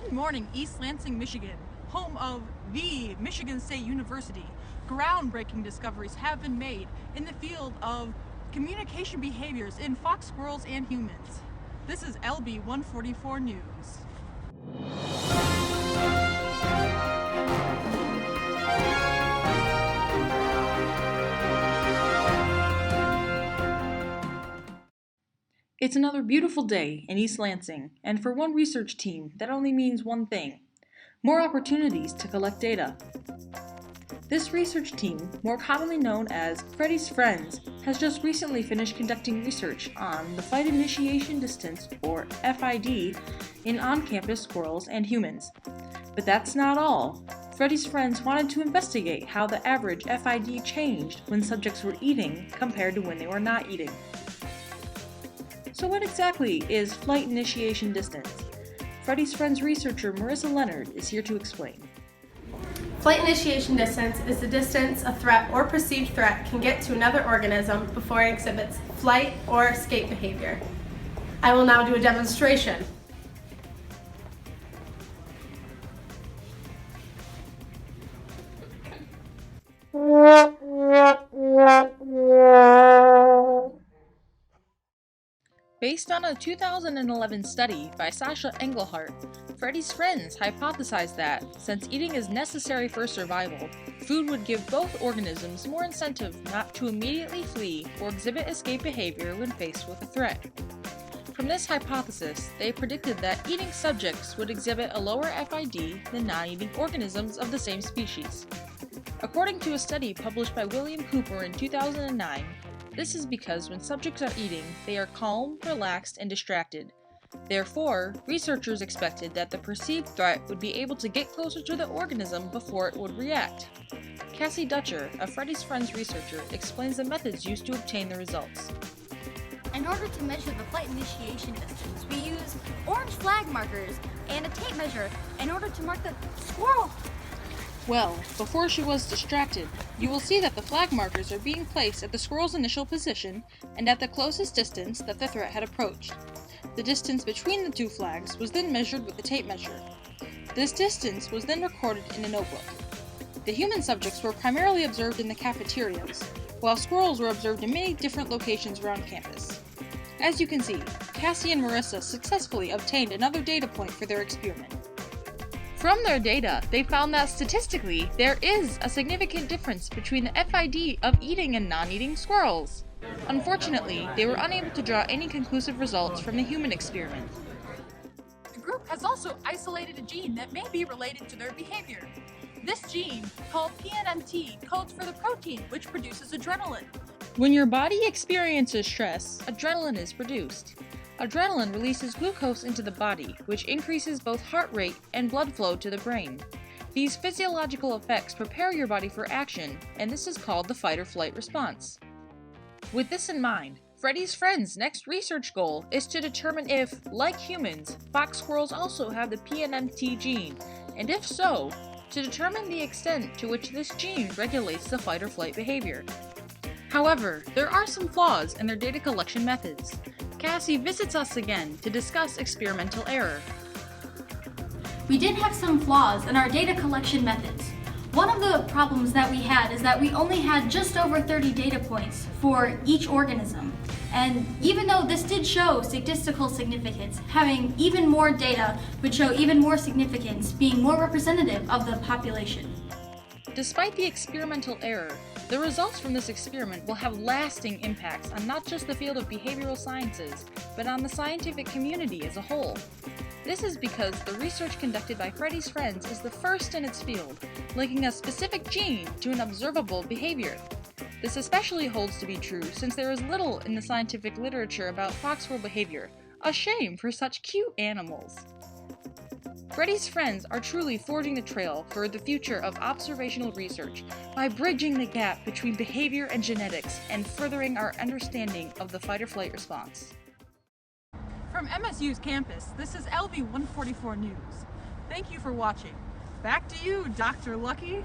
Good morning, East Lansing, Michigan, home of the Michigan State University. Groundbreaking discoveries have been made in the field of communication behaviors in fox squirrels and humans. This is LB144 News. It's another beautiful day in East Lansing, and for one research team, that only means one thing: more opportunities to collect data. This research team, more commonly known as Freddy's Friends, has just recently finished conducting research on the flight initiation distance, or FID, in on-campus squirrels and humans. But that's not all. Freddy's Friends wanted to investigate how the average FID changed when subjects were eating compared to when they were not eating. So what exactly is flight initiation distance? Freddy's Friends researcher Marissa Leonard is here to explain. Flight initiation distance is the distance a threat or perceived threat can get to another organism before it exhibits flight or escape behavior. I will now do a demonstration. Based on a 2011 study by Sasha Engelhardt, Freddy's Friends hypothesized that, since eating is necessary for survival, food would give both organisms more incentive not to immediately flee or exhibit escape behavior when faced with a threat. From this hypothesis, they predicted that eating subjects would exhibit a lower FID than non-eating organisms of the same species. According to a study published by William Cooper in 2009, this is because when subjects are eating, they are calm, relaxed, and distracted. Therefore, researchers expected that the perceived threat would be able to get closer to the organism before it would react. Cassie Dutcher, a Freddy's Friends researcher, explains the methods used to obtain the results. In order to measure the flight initiation distance, we use orange flag markers and a tape measure in order to mark the squirrel. Well, before she was distracted, you will see that the flag markers are being placed at the squirrel's initial position and at the closest distance that the threat had approached. The distance between the two flags was then measured with the tape measure. This distance was then recorded in a notebook. The human subjects were primarily observed in the cafeterias, while squirrels were observed in many different locations around campus. As you can see, Cassie and Marissa successfully obtained another data point for their experiment. From their data, they found that statistically, there is a significant difference between the FID of eating and non-eating squirrels. Unfortunately, they were unable to draw any conclusive results from the human experiment. The group has also isolated a gene that may be related to their behavior. This gene, called PNMT, codes for the protein which produces adrenaline. When your body experiences stress, adrenaline is produced. Adrenaline releases glucose into the body, which increases both heart rate and blood flow to the brain. These physiological effects prepare your body for action, and this is called the fight or flight response. With this in mind, Freddy's Friends' next research goal is to determine if, like humans, fox squirrels also have the PNMT gene, and if so, to determine the extent to which this gene regulates the fight or flight behavior. However, there are some flaws in their data collection methods. Cassie visits us again to discuss experimental error. We did have some flaws in our data collection methods. One of the problems that we had is that we only had just over 30 data points for each organism. And even though this did show statistical significance, having even more data would show even more significance, being more representative of the population. Despite the experimental error, the results from this experiment will have lasting impacts on not just the field of behavioral sciences, but on the scientific community as a whole. This is because the research conducted by Freddy's Friends is the first in its field, linking a specific gene to an observable behavior. This especially holds to be true since there is little in the scientific literature about fox squirrel behavior, a shame for such cute animals. Freddy's Friends are truly forging the trail for the future of observational research by bridging the gap between behavior and genetics and furthering our understanding of the fight-or-flight response. From MSU's campus, this is LB144 News. Thank you for watching. Back to you, Dr. Lucky.